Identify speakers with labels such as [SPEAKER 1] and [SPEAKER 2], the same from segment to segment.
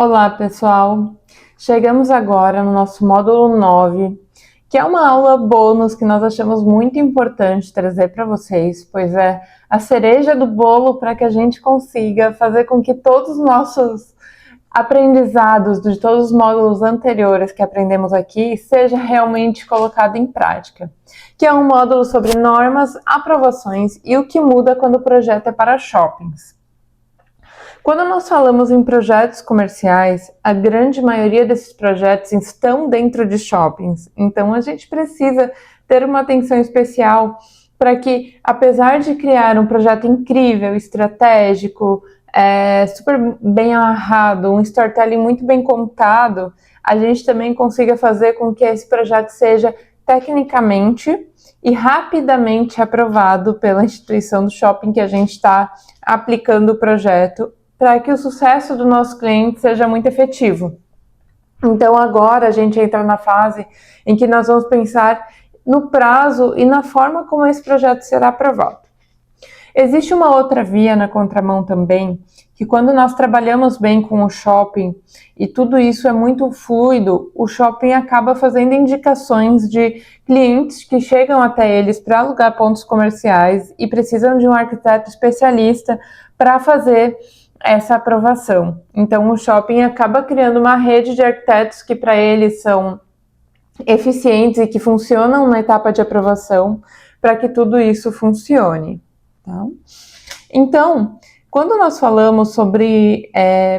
[SPEAKER 1] Olá, pessoal! Chegamos agora no nosso módulo 9, que é uma aula bônus que nós achamos muito importante trazer para vocês, pois é a cereja do bolo para que a gente consiga fazer com que todos os nossos aprendizados de todos os módulos anteriores que aprendemos aqui seja realmente colocado em prática, que é um módulo sobre normas, aprovações e o que muda quando o projeto é para shoppings. Quando nós falamos em projetos comerciais, a grande maioria desses projetos estão dentro de shoppings, então a gente precisa ter uma atenção especial para que, apesar de criar um projeto incrível, estratégico, super bem amarrado, um storytelling muito bem contado, a gente também consiga fazer com que esse projeto seja tecnicamente e rapidamente aprovado pela instituição do shopping que a gente está aplicando o projeto, para que o sucesso do nosso cliente seja muito efetivo. Então agora a gente entra na fase em que nós vamos pensar no prazo e na forma como esse projeto será aprovado. Existe uma outra via na contramão também, que quando nós trabalhamos bem com o shopping e tudo isso é muito fluido, o shopping acaba fazendo indicações de clientes que chegam até eles para alugar pontos comerciais e precisam de um arquiteto especialista para fazer essa aprovação. Então o shopping acaba criando uma rede de arquitetos que para eles são eficientes e que funcionam na etapa de aprovação para que tudo isso funcione. Tá? Então, quando nós falamos sobre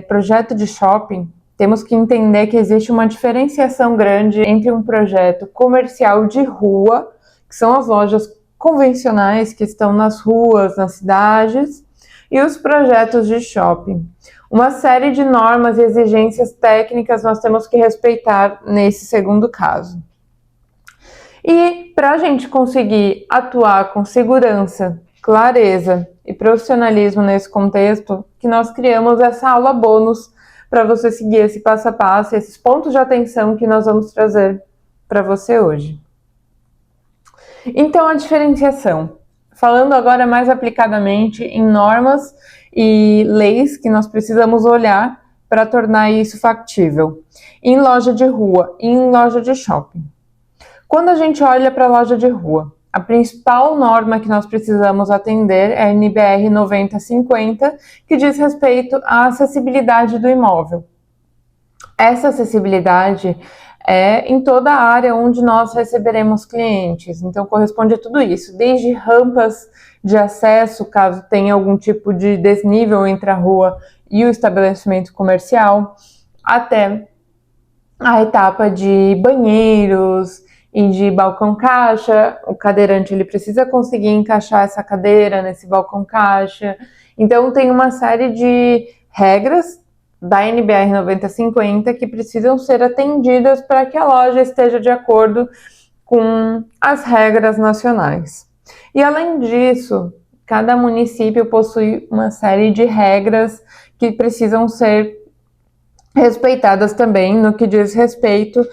[SPEAKER 1] projeto de shopping, temos que entender que existe uma diferenciação grande entre um projeto comercial de rua, que são as lojas convencionais que estão nas ruas, nas cidades, e os projetos de shopping. Uma série de normas e exigências técnicas nós temos que respeitar nesse segundo caso. E para a gente conseguir atuar com segurança, clareza e profissionalismo nesse contexto, que nós criamos essa aula bônus para você seguir esse passo a passo, esses pontos de atenção que nós vamos trazer para você hoje. Então, a diferenciação. Falando agora mais aplicadamente em normas e leis que nós precisamos olhar para tornar isso factível. Em loja de rua e em loja de shopping. Quando a gente olha para a loja de rua, a principal norma que nós precisamos atender é a NBR 9050, que diz respeito à acessibilidade do imóvel. Essa acessibilidade é em toda a área onde nós receberemos clientes, então corresponde a tudo isso, desde rampas de acesso, caso tenha algum tipo de desnível entre a rua e o estabelecimento comercial, até a etapa de banheiros e de balcão caixa. O cadeirante ele precisa conseguir encaixar essa cadeira nesse balcão caixa, então tem uma série de regras da NBR 9050 que precisam ser atendidas para que a loja esteja de acordo com as regras nacionais. E além disso, cada município possui uma série de regras que precisam ser respeitadas também no que diz respeito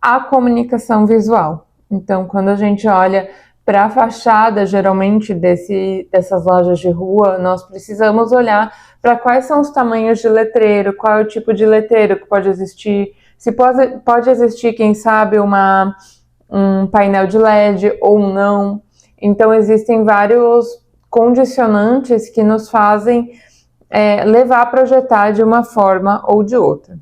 [SPEAKER 1] à comunicação visual. Então, quando a gente olha para a fachada, geralmente, dessas lojas de rua, nós precisamos olhar para quais são os tamanhos de letreiro, qual é o tipo de letreiro que pode existir, se pode existir, quem sabe, um painel de LED ou não. Então, existem vários condicionantes que nos fazem levar a projetar de uma forma ou de outra.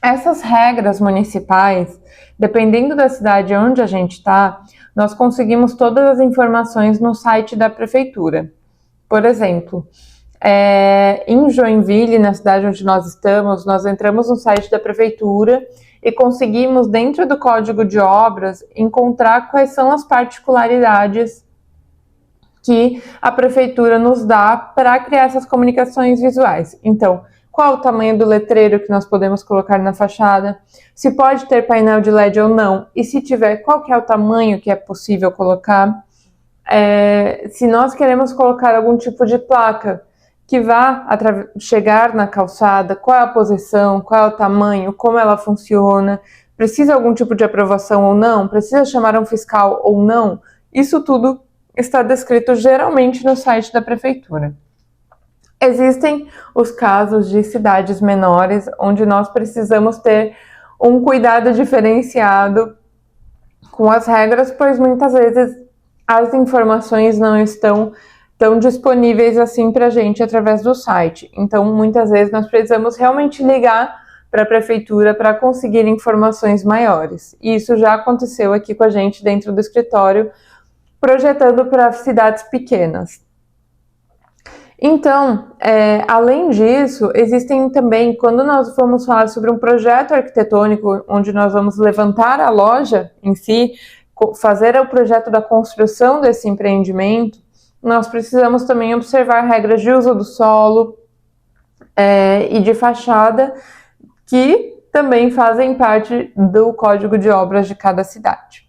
[SPEAKER 1] Essas regras municipais, dependendo da cidade onde a gente está, nós conseguimos todas as informações no site da prefeitura. Por exemplo, em Joinville, na cidade onde nós estamos, nós entramos no site da prefeitura e conseguimos, dentro do código de obras, encontrar quais são as particularidades que a prefeitura nos dá para criar essas comunicações visuais. Então, qual o tamanho do letreiro que nós podemos colocar na fachada, se pode ter painel de LED ou não, e se tiver, qual que é o tamanho que é possível colocar, se nós queremos colocar algum tipo de placa que vá chegar na calçada, qual é a posição, qual é o tamanho, como ela funciona, precisa algum tipo de aprovação ou não, precisa chamar um fiscal ou não, isso tudo está descrito geralmente no site da prefeitura. Existem os casos de cidades menores, onde nós precisamos ter um cuidado diferenciado com as regras, pois muitas vezes as informações não estão tão disponíveis assim para a gente através do site. Então, muitas vezes nós precisamos realmente ligar para a prefeitura para conseguir informações maiores. E isso já aconteceu aqui com a gente dentro do escritório, projetando para cidades pequenas. Então, além disso, existem também, quando nós vamos falar sobre um projeto arquitetônico, onde nós vamos levantar a loja em si, fazer o projeto da construção desse empreendimento, nós precisamos também observar regras de uso do solo e de fachada, que também fazem parte do código de obras de cada cidade.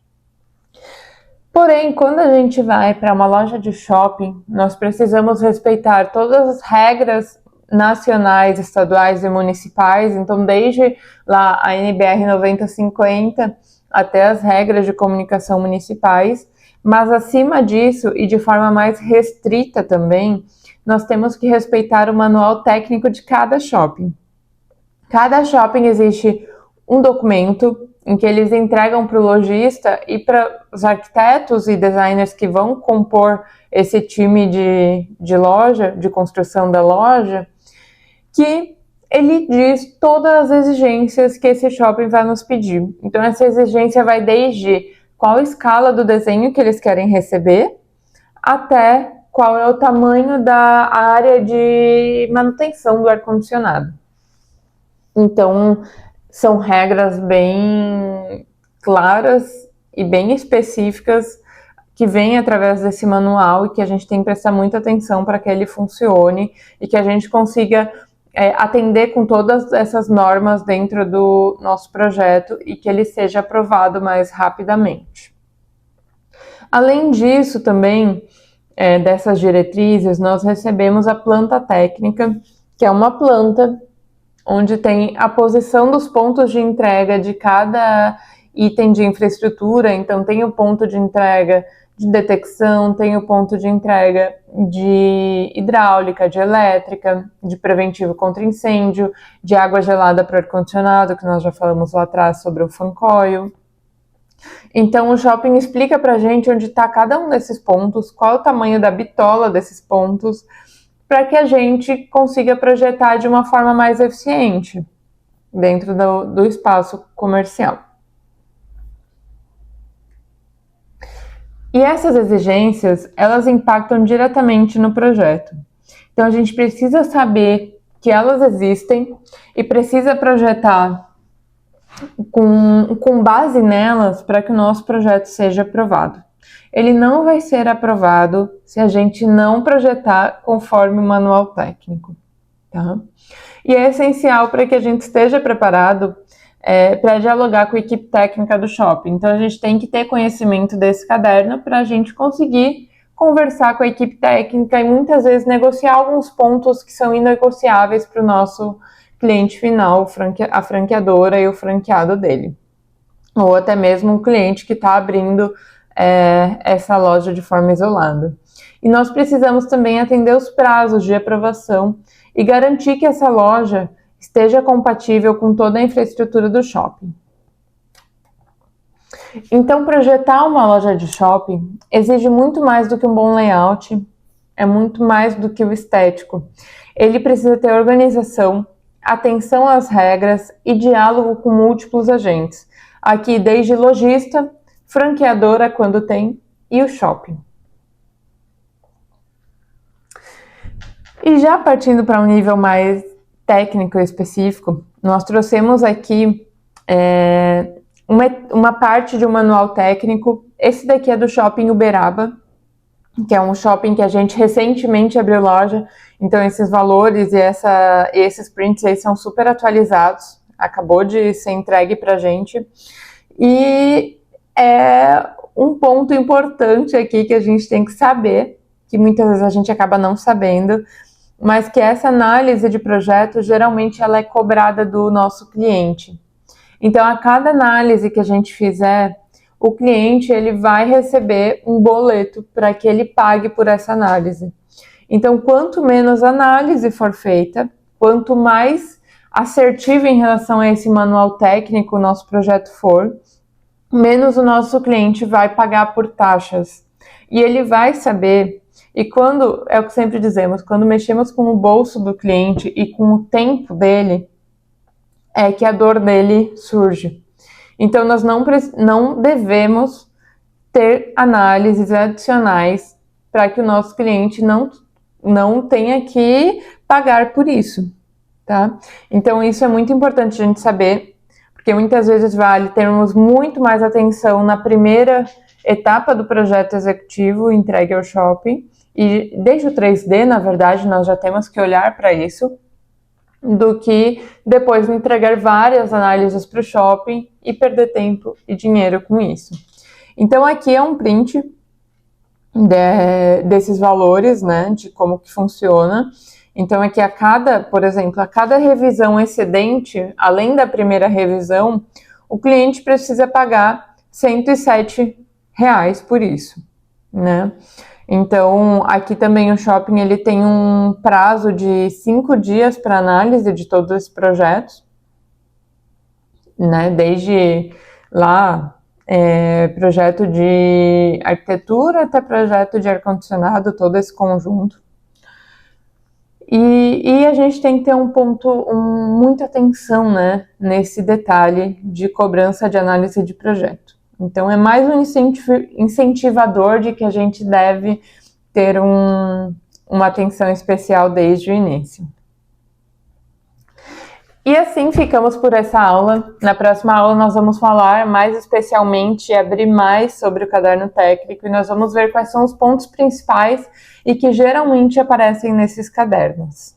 [SPEAKER 1] Porém, quando a gente vai para uma loja de shopping, nós precisamos respeitar todas as regras nacionais, estaduais e municipais, então desde lá a NBR 9050 até as regras de comunicação municipais, mas acima disso e de forma mais restrita também, nós temos que respeitar o manual técnico de cada shopping. Cada shopping existe um documento em que eles entregam para o lojista e para os arquitetos e designers que vão compor esse time de loja, de construção da loja, que ele diz todas as exigências que esse shopping vai nos pedir. Então, essa exigência vai desde qual escala do desenho que eles querem receber, até qual é o tamanho da área de manutenção do ar-condicionado. Então, são regras bem claras e bem específicas que vêm através desse manual e que a gente tem que prestar muita atenção para que ele funcione e que a gente consiga atender com todas essas normas dentro do nosso projeto e que ele seja aprovado mais rapidamente. Além disso, também, dessas diretrizes, nós recebemos a planta técnica, que é uma planta onde tem a posição dos pontos de entrega de cada item de infraestrutura. Então, tem o ponto de entrega de detecção, tem o ponto de entrega de hidráulica, de elétrica, de preventivo contra incêndio, de água gelada para ar-condicionado, que nós já falamos lá atrás sobre o fan coil. Então, o shopping explica para a gente onde está cada um desses pontos, qual é o tamanho da bitola desses pontos, para que a gente consiga projetar de uma forma mais eficiente dentro do espaço comercial. E essas exigências, elas impactam diretamente no projeto. Então, a gente precisa saber que elas existem e precisa projetar com base nelas para que o nosso projeto seja aprovado. Ele não vai ser aprovado se a gente não projetar conforme o manual técnico, tá? E é essencial para que a gente esteja preparado para dialogar com a equipe técnica do shopping. Então, a gente tem que ter conhecimento desse caderno para a gente conseguir conversar com a equipe técnica e muitas vezes negociar alguns pontos que são inegociáveis para o nosso cliente final, a franqueadora e o franqueado dele. Ou até mesmo um cliente que está abrindo essa loja de forma isolada. E nós precisamos também atender os prazos de aprovação e garantir que essa loja esteja compatível com toda a infraestrutura do shopping. Então, projetar uma loja de shopping exige muito mais do que um bom layout, é muito mais do que o estético. Ele precisa ter organização, atenção às regras e diálogo com múltiplos agentes. Aqui, desde lojista, franqueadora, quando tem, e o shopping. E já partindo para um nível mais técnico e específico, nós trouxemos aqui uma parte de um manual técnico. Esse daqui é do Shopping Uberaba, que é um shopping que a gente recentemente abriu loja, então esses valores e esses prints aí são super atualizados, acabou de ser entregue para a gente. E é um ponto importante aqui que a gente tem que saber, que muitas vezes a gente acaba não sabendo, mas que essa análise de projeto, geralmente ela é cobrada do nosso cliente. Então, a cada análise que a gente fizer, o cliente ele vai receber um boleto para que ele pague por essa análise. Então, quanto menos análise for feita, quanto mais assertivo em relação a esse manual técnico o nosso projeto for, menos o nosso cliente vai pagar por taxas. E ele vai saber, e quando, é o que sempre dizemos, quando mexemos com o bolso do cliente e com o tempo dele, é que a dor dele surge. Então, nós não devemos ter análises adicionais para que o nosso cliente não tenha que pagar por isso, tá? Então, isso é muito importante a gente saber, porque muitas vezes vale termos muito mais atenção na primeira etapa do projeto executivo entregue ao shopping, e desde o 3D, na verdade, nós já temos que olhar para isso, do que depois entregar várias análises para o shopping e perder tempo e dinheiro com isso. Então, aqui é um print desses valores, né, de como que funciona. Então, aqui por exemplo, a cada revisão excedente, além da primeira revisão, o cliente precisa pagar R$107 por isso, né? Então, aqui também o shopping ele tem um prazo de 5 dias para análise de todos esses projetos, né? Desde lá projeto de arquitetura até projeto de ar-condicionado, todo esse conjunto. E a gente tem que ter muita atenção, né, nesse detalhe de cobrança de análise de projeto. Então, é mais um incentivador de que a gente deve ter uma atenção especial desde o início. E assim ficamos por essa aula. Na próxima aula nós vamos falar mais especialmente, abrir mais sobre o caderno técnico e nós vamos ver quais são os pontos principais e que geralmente aparecem nesses cadernos.